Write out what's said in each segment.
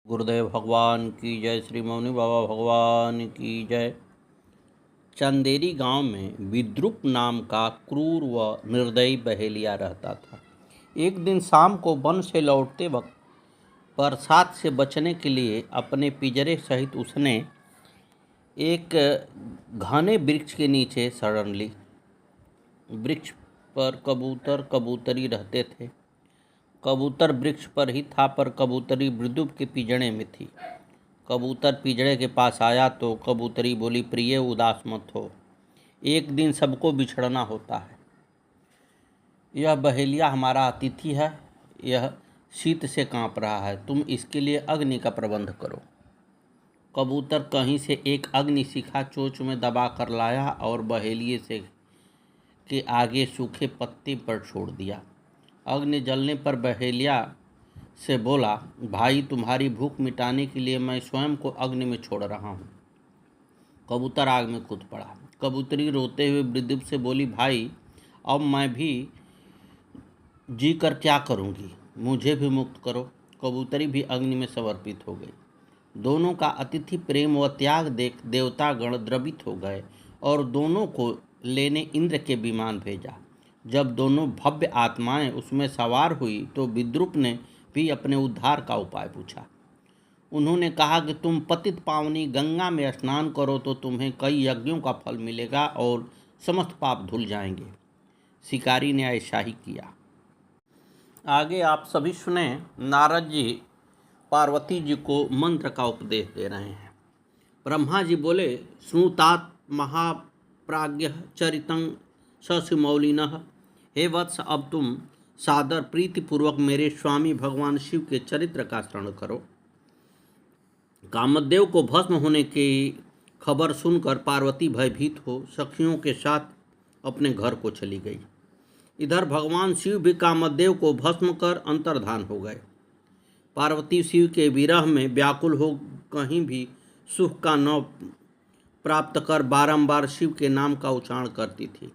गुरुदेव भगवान की जय। श्री मौनी बाबा भगवान की जय। चंदेरी गांव में विद्रुप नाम का क्रूर व निर्दयी बहेलिया रहता था। एक दिन शाम को वन से लौटते वक्त बरसात से बचने के लिए अपने पिंजरे सहित उसने एक घने वृक्ष के नीचे शरण ली। वृक्ष पर कबूतरी रहते थे। कबूतर वृक्ष पर ही था, पर कबूतरी विद्रुप के पिंजरे में थी। कबूतर पिंजरे के पास आया तो कबूतरी बोली, प्रिय उदास मत हो, एक दिन सबको बिछड़ना होता है। यह बहेलिया हमारा अतिथि है, यह शीत से कांप रहा है, तुम इसके लिए अग्नि का प्रबंध करो। कबूतर कहीं से एक अग्नि शिखा चोंच में दबा कर लाया और बहेलिए से के आगे सूखे पत्ते पर छोड़ दिया। अग्नि जलने पर बहेलिया से बोला, भाई तुम्हारी भूख मिटाने के लिए मैं स्वयं को अग्नि में छोड़ रहा हूँ। कबूतर आग में कूद पड़ा। कबूतरी रोते हुए विद्रुप से बोली, भाई अब मैं भी जी कर क्या करूँगी, मुझे भी मुक्त करो। कबूतरी भी अग्नि में समर्पित हो गई। दोनों का अतिथि प्रेम व त्याग देख देवतागण द्रवित हो गए और दोनों को लेने इंद्र के विमान भेजा। जब दोनों भव्य आत्माएं उसमें सवार हुई तो विद्रुप ने भी अपने उद्धार का उपाय पूछा। उन्होंने कहा कि तुम पतित पावनी गंगा में स्नान करो तो तुम्हें कई यज्ञों का फल मिलेगा और समस्त पाप धुल जाएंगे। शिकारी ने ऐसा ही किया। आगे आप सभी सुने। नारद जी पार्वती जी को मंत्र का उपदेश दे रहे हैं। ब्रह्मा जी बोले, श्रुतात महाप्राज्ञ चरितं सशिमौलिनः। हे वत्स, अब तुम सादर प्रीतिपूर्वक मेरे स्वामी भगवान शिव के चरित्र का श्रवण करो। कामदेव को भस्म होने की खबर सुनकर पार्वती भयभीत हो सखियों के साथ अपने घर को चली गई। इधर भगवान शिव भी कामदेव को भस्म कर अंतर्धान हो गए। पार्वती शिव के विरह में व्याकुल हो कहीं भी सुख का न प्राप्त कर बारंबार शिव के नाम का उच्चारण करती थी।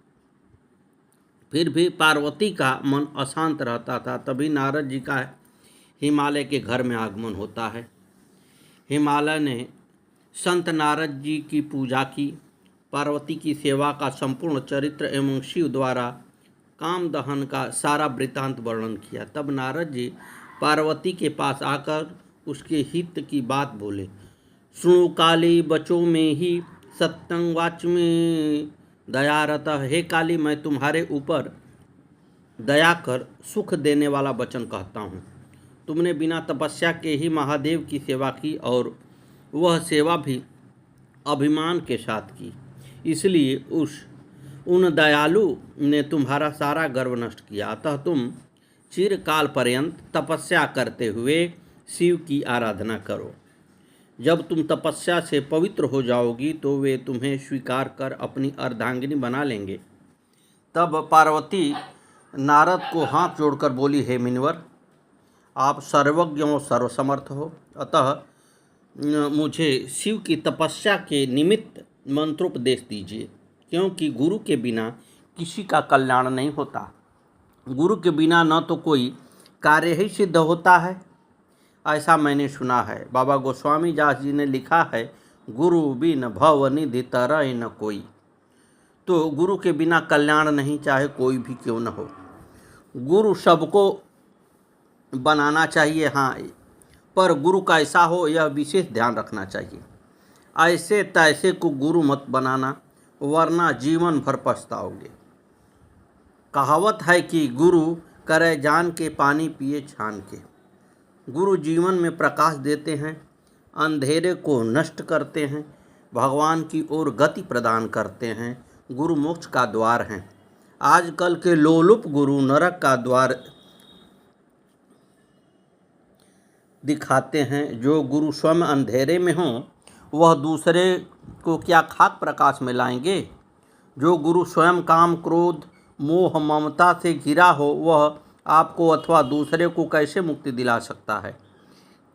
फिर भी पार्वती का मन अशांत रहता था। तभी नारद जी का हिमालय के घर में आगमन होता है। हिमालय ने संत नारद जी की पूजा की, पार्वती की सेवा का संपूर्ण चरित्र एवं शिव द्वारा काम दहन का सारा वृत्तांत वर्णन किया। तब नारद जी पार्वती के पास आकर उसके हित की बात बोले। सुनो काली बचो में ही सत्यं वाच में दयारत। हे काली, मैं तुम्हारे ऊपर दया कर सुख देने वाला वचन कहता हूँ। तुमने बिना तपस्या के ही महादेव की सेवा की और वह सेवा भी अभिमान के साथ की, इसलिए उन दयालु ने तुम्हारा सारा गर्व नष्ट किया। अतः तुम चिरकाल पर्यंत तपस्या करते हुए शिव की आराधना करो। जब तुम तपस्या से पवित्र हो जाओगी तो वे तुम्हें स्वीकार कर अपनी अर्धांगिनी बना लेंगे। तब पार्वती नारद को हाथ जोड़कर बोली, हे मुनिवर, आप सर्वज्ञ और सर्वसमर्थ हो, अतः मुझे शिव की तपस्या के निमित्त मंत्रोपदेश दीजिए, क्योंकि गुरु के बिना किसी का कल्याण नहीं होता। गुरु के बिना न तो कोई कार्य ही सिद्ध होता है, ऐसा मैंने सुना है। बाबा गोस्वामी दास जी ने लिखा है, गुरु बिन भव निधि तरय न कोई। तो गुरु के बिना कल्याण नहीं, चाहे कोई भी क्यों न हो। गुरु सबको बनाना चाहिए, हाँ, पर गुरु कैसा हो यह विशेष ध्यान रखना चाहिए। ऐसे तैसे को गुरु मत बनाना, वरना जीवन भर पछताओगे। कहावत है कि गुरु करे जान के, पानी पिए छान के। गुरु जीवन में प्रकाश देते हैं, अंधेरे को नष्ट करते हैं, भगवान की ओर गति प्रदान करते हैं। गुरु मोक्ष का द्वार हैं। आजकल के लोलुप गुरु नरक का द्वार दिखाते हैं। जो गुरु स्वयं अंधेरे में हों वह दूसरे को क्या खाक प्रकाश में लाएंगे। जो गुरु स्वयं काम क्रोध मोह ममता से घिरा हो वह आपको अथवा दूसरे को कैसे मुक्ति दिला सकता है।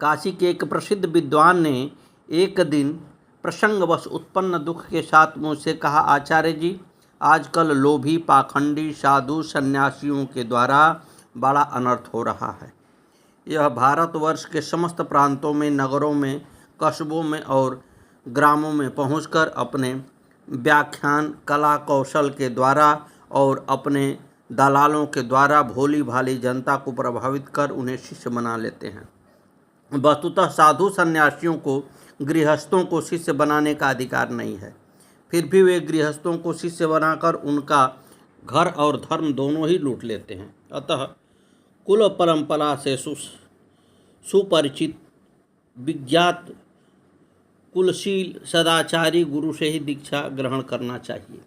काशी के एक प्रसिद्ध विद्वान ने एक दिन प्रसंगवश उत्पन्न दुख के साथ मुझसे कहा, आचार्य जी, आजकल लोभी पाखंडी साधु सन्यासियों के द्वारा बड़ा अनर्थ हो रहा है। यह भारतवर्ष के समस्त प्रांतों में, नगरों में, कस्बों में और ग्रामों में पहुंचकर अपने व्याख्यान कला कौशल के द्वारा और अपने दलालों के द्वारा भोली भाली जनता को प्रभावित कर उन्हें शिष्य बना लेते हैं। वस्तुतः साधु सन्यासियों को गृहस्थों को शिष्य बनाने का अधिकार नहीं है, फिर भी वे गृहस्थों को शिष्य बनाकर उनका घर और धर्म दोनों ही लूट लेते हैं। अतः कुल परंपरा से सुपरिचित विज्ञात कुलशील सदाचारी गुरु से ही दीक्षा ग्रहण करना चाहिए।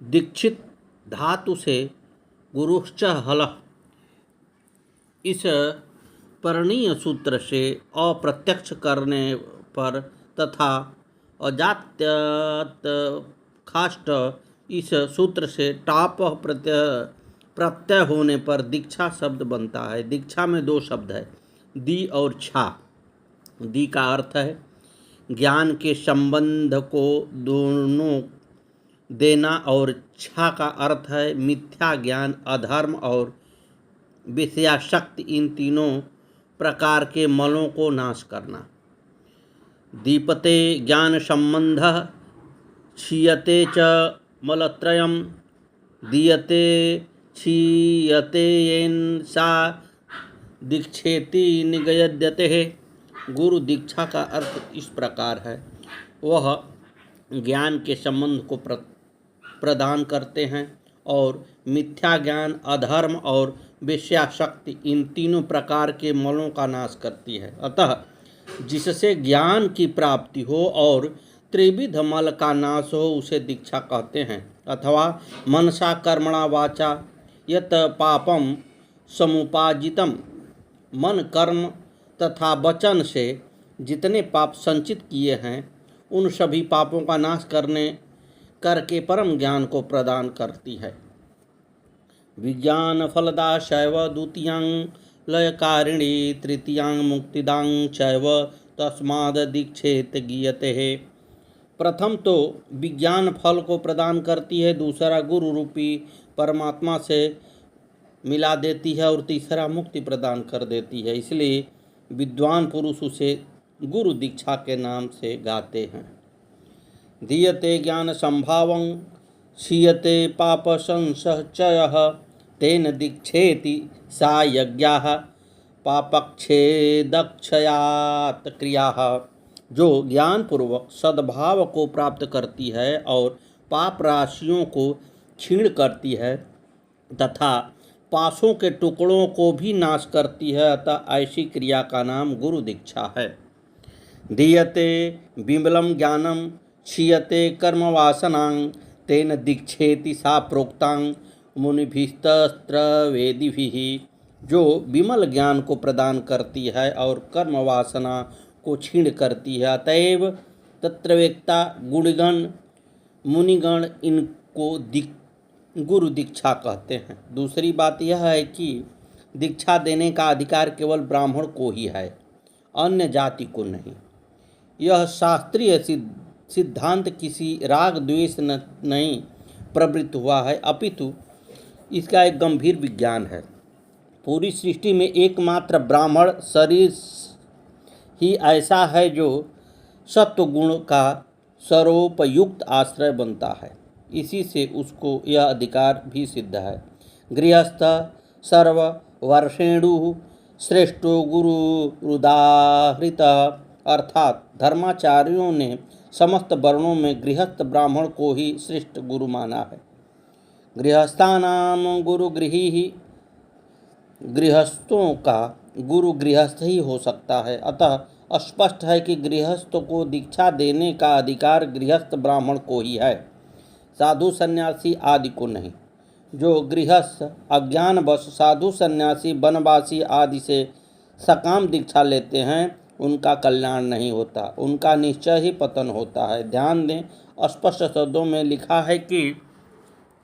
दीक्षित धातु से गुरुश्च हलः, इस परणीय सूत्र से अप्रत्यक्ष करने पर तथा अजात्यत खाष्ट इस सूत्र से टाप प्रत्यय होने पर दीक्षा शब्द बनता है। दीक्षा में दो शब्द है, दी और छा। दी का अर्थ है ज्ञान के संबंध को दोनों देना और छा का अर्थ है मिथ्या ज्ञान, अधर्म और विषयाशक्ति, इन तीनों प्रकार के मलों को नाश करना। दीपते ज्ञान संबंध क्षीयते च मलत्रयम् दीयते क्षीयते येन सा दीक्षेति निगयद्यते है। गुरु दीक्षा का अर्थ इस प्रकार है, वह ज्ञान के संबंध को प्रदान करते हैं और मिथ्या ज्ञान, अधर्म और विषयाशक्ति, इन तीनों प्रकार के मलों का नाश करती है। अतः जिससे ज्ञान की प्राप्ति हो और त्रिविध मल का नाश हो उसे दीक्षा कहते हैं। अथवा मनसा कर्मणा वाचा यत पापम समुपाजितम, मन, कर्म तथा वचन से जितने पाप संचित किए हैं उन सभी पापों का नाश करके परम ज्ञान को प्रदान करती है। विज्ञान फलदा शैव द्वितीयां लयकारिणी तृतीयां मुक्तिदां चैव तस्माद् दीक्षेत गीयते है। प्रथम तो विज्ञान फल को प्रदान करती है, दूसरा गुरु रूपी परमात्मा से मिला देती है और तीसरा मुक्ति प्रदान कर देती है। इसलिए विद्वान पुरुष उसे गुरु दीक्षा के नाम से गाते हैं। दीयते ज्ञान संभावं क्षीयते पाप संशयः तेन दीक्षेति सा यज्ञाः पापक्षेदक्षयात् क्रियाः। जो ज्ञान पूर्वक सद्भाव को प्राप्त करती है और पाप राशियों को क्षीण करती है तथा पासों के टुकड़ों को भी नाश करती है, अतः ऐसी क्रिया का नाम गुरु दीक्षा है। दीयते विमलं ज्ञानम क्षीयते कर्म वासनां तेन दीक्षेति सा प्रोक्तां मुनिभिस्तत्र वेदिभिः। जो विमल ज्ञान को प्रदान करती है और कर्म वासना को क्षीण करती है, अतएव तत्रवेक्ता गुणगण मुनिगण इनको गुरु दीक्षा कहते हैं। दूसरी बात यह है कि दीक्षा देने का अधिकार केवल ब्राह्मण को ही है, अन्य जाति को नहीं। यह शास्त्रीय सिद्धांत किसी राग द्वेष नहीं प्रवृत्त हुआ है, अपितु इसका एक गंभीर विज्ञान है। पूरी सृष्टि में एकमात्र ब्राह्मण शरीर ही ऐसा है जो सत्वगुण का सर्वोपयुक्त आश्रय बनता है, इसी से उसको यह अधिकार भी सिद्ध है। गृहस्थ सर्ववर्षेणु श्रेष्ठो गुरुरुदाहृत, अर्थात धर्माचार्यों ने समस्त वर्णों में गृहस्थ ब्राह्मण को ही श्रेष्ठ गुरु माना है। गृहस्थानाम गुरु गृही, गृहस्थों का गुरु गृहस्थ ही हो सकता है। अतः स्पष्ट है कि गृहस्थ को दीक्षा देने का अधिकार गृहस्थ ब्राह्मण को ही है, साधु सन्यासी आदि को नहीं। जो गृहस्थ अज्ञानवश साधु सन्यासी वनवासी आदि से सकाम दीक्षा लेते हैं उनका कल्याण नहीं होता, उनका निश्चय ही पतन होता है। ध्यान दें, स्पष्ट शब्दों में लिखा है कि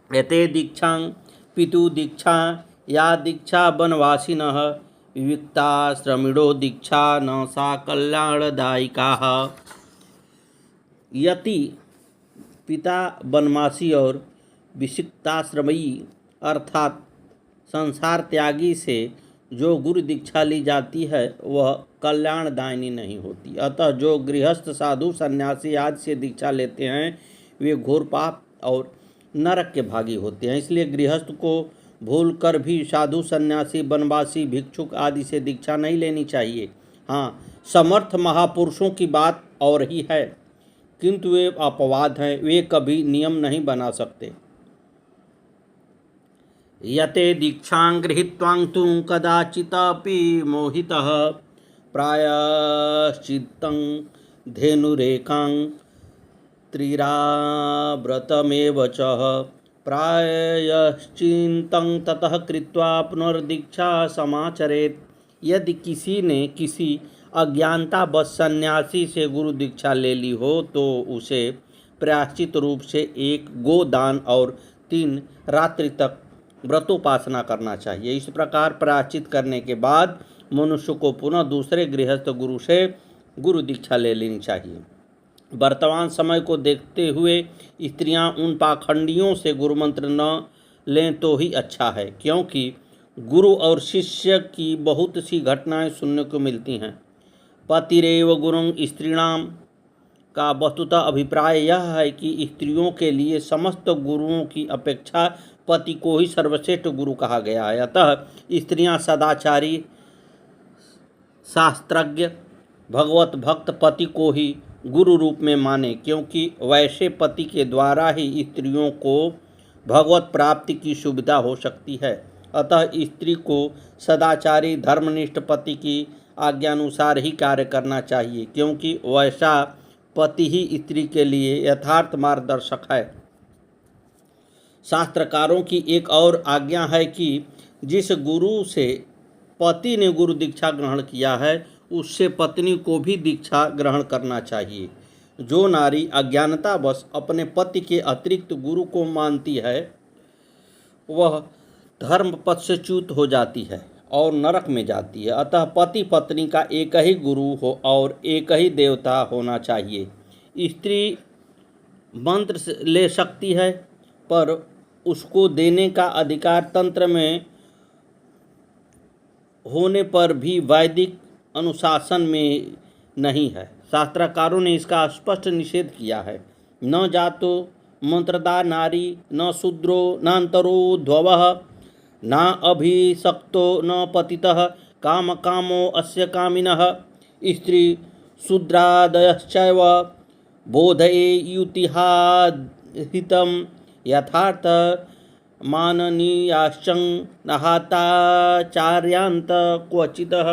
एते दीक्षां पितु दीक्षा या दीक्षा वनवासिनः विविक्ताश्रमिणो दीक्षा न सा कल्याणदायिका। यति पिता वनवासी और विशिक्ताश्रमी अर्थात संसार त्यागी से जो गुरु दीक्षा ली जाती है वह कल्याणदायिनी नहीं होती। अतः जो गृहस्थ साधु सन्यासी आदि से दीक्षा लेते हैं वे घोर पाप और नरक के भागी होते हैं। इसलिए गृहस्थ को भूल कर भी साधु सन्यासी बनवासी भिक्षुक आदि से दीक्षा नहीं लेनी चाहिए। हाँ, समर्थ महापुरुषों की बात और ही है, किंतु वे अपवाद हैं, वे कभी नियम नहीं बना सकते। यते दीक्षां गृहीत्वां तु कदाचिदपि मोहितः प्रायश्चित्तं धेनुरेकां त्रिराव्रतमेव च प्रायश्चित्तं ततः कृत्वा पुनर्दीक्षा समाचरेत्। यदि किसी ने किसी अज्ञानतावश सन्यासी से गुरु दीक्षा ले ली हो तो उसे प्रायश्चित रूप से 1 गोदान और 3 रात्रि तक व्रतोपासना करना चाहिए। इस प्रकार प्रायश्चित करने के बाद मनुष्य को पुनः दूसरे गृहस्थ गुरु से गुरु दीक्षा ले लेनी चाहिए। वर्तमान समय को देखते हुए स्त्रियां उन पाखंडियों से गुरु मंत्र न लें तो ही अच्छा है, क्योंकि गुरु और शिष्य की बहुत सी घटनाएं सुनने को मिलती हैं। पतिरेव गुरुं स्त्रीणाम का वस्तुतः अभिप्राय यह है कि स्त्रियों के लिए समस्त गुरुओं की अपेक्षा पति को ही सर्वश्रेष्ठ गुरु कहा गया है। अतः स्त्रियां सदाचारी, शास्त्रज्ञ, भगवत भक्त पति को ही गुरु रूप में माने, क्योंकि वैसे पति के द्वारा ही स्त्रियों को भगवत प्राप्ति की सुविधा हो सकती है। अतः स्त्री को सदाचारी धर्मनिष्ठ पति की आज्ञानुसार ही कार्य करना चाहिए, क्योंकि वैसा पति ही स्त्री के लिए यथार्थ मार्गदर्शक है। शास्त्रकारों की एक और आज्ञा है कि जिस गुरु से पति ने गुरु दीक्षा ग्रहण किया है उससे पत्नी को भी दीक्षा ग्रहण करना चाहिए। जो नारी अज्ञानतावश अपने पति के अतिरिक्त गुरु को मानती है वह धर्म पथ से च्युत हो जाती है और नरक में जाती है। अतः पति पत्नी का एक ही गुरु हो और एक ही देवता होना चाहिए। स्त्री मंत्र ले सकती है पर उसको देने का अधिकार तंत्र में होने पर भी वैदिक अनुशासन में नहीं है। शास्त्रकारों ने इसका स्पष्ट निषेध किया है। न जातो मंत्रदा नारी, न शूद्रो नान्तरो ध्ववः, न अभिषक्तो न पतितः, काम कामो अस्य कामिनः। स्त्री शूद्रादयश्चैव बोधयेयुतिहाहितं यथार्थ माननीयाश्चं नहाताचार्यांत क्वचितः।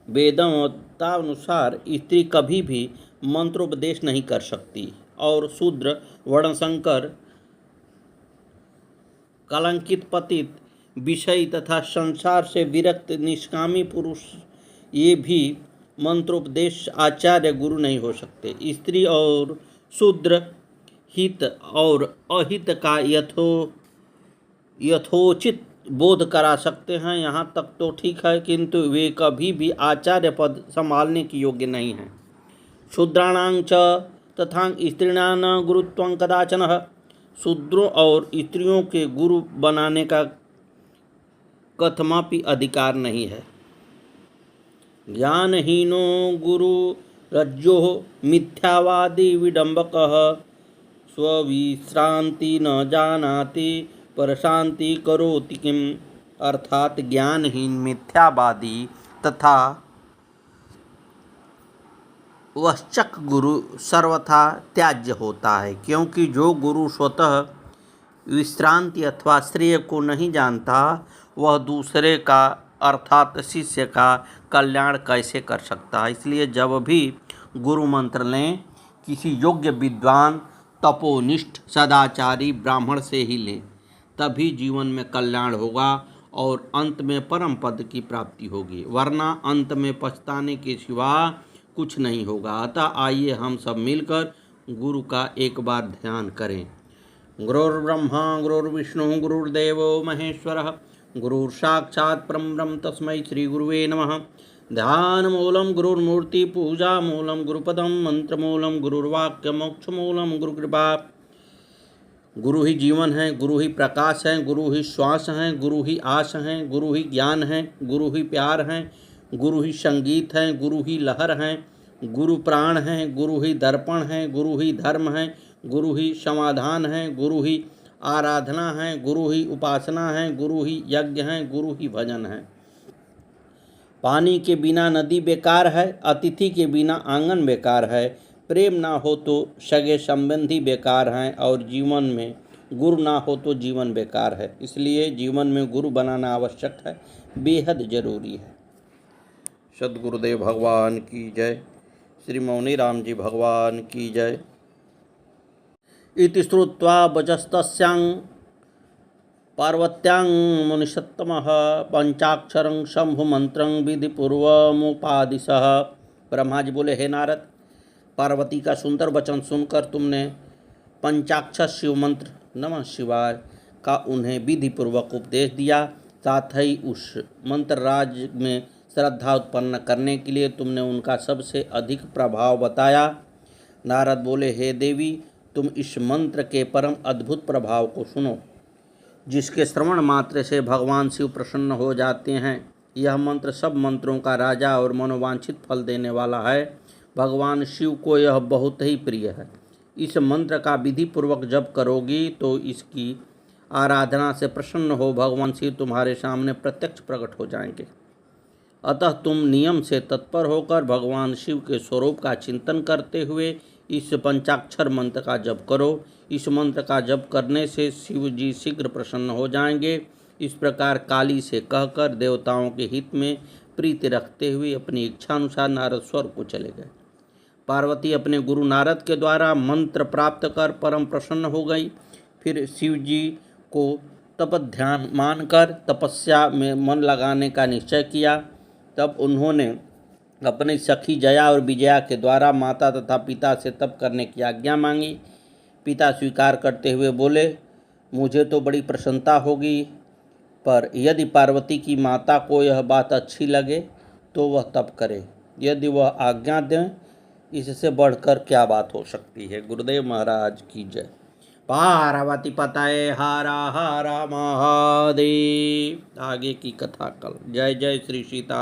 वेदानुसार स्त्री कभी भी मंत्रोपदेश नहीं कर सकती और शूद्र, वर्णशंकर, कलंकित, पतित, विषयी तथा संसार से विरक्त निष्कामी पुरुष ये भी मंत्रोपदेश आचार्य गुरु नहीं हो सकते। स्त्री और शूद्र हित और अहित का यथोचित बोध करा सकते हैं, यहाँ तक तो ठीक है, किंतु वे कभी भी आचार्य पद संभालने की योग्य नहीं हैं। शूद्राणां च तथा स्त्रीणां न गुरुत्वं कदाचन। शूद्रों और स्त्रियों के गुरु बनाने का कथमापि अधिकार नहीं है। ज्ञानहीनो गुरु रज्जो मिथ्यावादी विडंबकः स्वविश्रांति न जानाति परशांति करोति किम। अर्थात ज्ञानहीन, मिथ्यावादी तथा वश्चक गुरु सर्वथा त्याज्य होता है, क्योंकि जो गुरु स्वतः विश्रांति अथवा श्रेय को नहीं जानता वह दूसरे का अर्थात शिष्य का कल्याण कैसे कर सकता है। इसलिए जब भी गुरु मंत्र लें किसी योग्य विद्वान, तपोनिष्ठ, सदाचारी ब्राह्मण से ही लें, तभी जीवन में कल्याण होगा और अंत में परम पद की प्राप्ति होगी, वरना अंत में पछताने के सिवा कुछ नहीं होगा। अतः आइए हम सब मिलकर गुरु का एक बार ध्यान करें। गुरुर्ब्रह्मा गुरुर्विष्णु गुरुर्देवो महेश्वरः गुरुर्साक्षात् परं ब्रह्म तस्मै श्री गुरुवे नमः। ध्यानमूलं गुरुर्मूर्ति पूजामूलं गुरुपदं मंत्रमूलं गुरुर्वाक्य मोक्षमूलं गुरुकृपा गुरु ही जीवन है, गुरु ही प्रकाश है, गुरु ही श्वास हैं, गुरु ही आश हैं, गुरु ही ज्ञान है, गुरु ही प्यार हैं, गुरु ही संगीत हैं, गुरु ही लहर हैं, गुरु प्राण हैं, गुरु ही दर्पण हैं, गुरु ही धर्म हैं, गुरु ही समाधान हैं, गुरु ही आराधना है, गुरु ही उपासना है, गुरु ही यज्ञ हैं, गुरु ही भजन है। पानी के बिना नदी बेकार है, अतिथि के बिना आंगन बेकार है, प्रेम ना हो तो सगे संबंधी बेकार हैं, और जीवन में गुरु ना हो तो जीवन बेकार है। इसलिए जीवन में गुरु बनाना आवश्यक है, बेहद जरूरी है। सद्गुरुदेव भगवान की जय। श्री मौनी राम जी भगवान की जय। इति श्रुत्वा वचस्तस्यां पार्वत्यां मुनिषत्तमः पंचाक्षरं शंभुमंत्रं विधिपूर्वमुपादिशः। ब्रह्मा जी बोले, हे नारद, पार्वती का सुंदर वचन सुनकर तुमने पंचाक्षर शिव मंत्र नमः शिवाय का उन्हें विधि पूर्वक उपदेश दिया। साथ ही उस मंत्र राज में श्रद्धा उत्पन्न करने के लिए तुमने उनका सबसे अधिक प्रभाव बताया। नारद बोले, हे देवी, तुम इस मंत्र के परम अद्भुत प्रभाव को सुनो, जिसके श्रवण मात्र से भगवान शिव प्रसन्न हो जाते हैं। यह मंत्र सब मंत्रों का राजा और मनोवांछित फल देने वाला है। भगवान शिव को यह बहुत ही प्रिय है। इस मंत्र का विधि पूर्वक जप करोगी तो इसकी आराधना से प्रसन्न हो भगवान शिव तुम्हारे सामने प्रत्यक्ष प्रकट हो जाएंगे। अतः तुम नियम से तत्पर होकर भगवान शिव के स्वरूप का चिंतन करते हुए इस पंचाक्षर मंत्र का जप करो। इस मंत्र का जप करने से शिव जी शीघ्र प्रसन्न हो जाएंगे। इस प्रकार काली से कहकर देवताओं के हित में प्रीति रखते हुए अपनी इच्छानुसार नारद स्वर्ग को चले गए। पार्वती अपने गुरु नारद के द्वारा मंत्र प्राप्त कर परम प्रसन्न हो गई। फिर शिव जी को तपध्यान मानकर तपस्या में मन लगाने का निश्चय किया। तब उन्होंने अपनी सखी जया और विजया के द्वारा माता तथा पिता से तप करने की आज्ञा मांगी। पिता स्वीकार करते हुए बोले, मुझे तो बड़ी प्रसन्नता होगी, पर यदि पार्वती की माता को यह बात अच्छी लगे तो वह तप करे। यदि वह आज्ञा दें, इससे बढ़कर क्या बात हो सकती है। गुरुदेव महाराज की जय। पार्वती पतये हर हर महादेव। आगे की कथा कल। जय जय श्री सीताराम।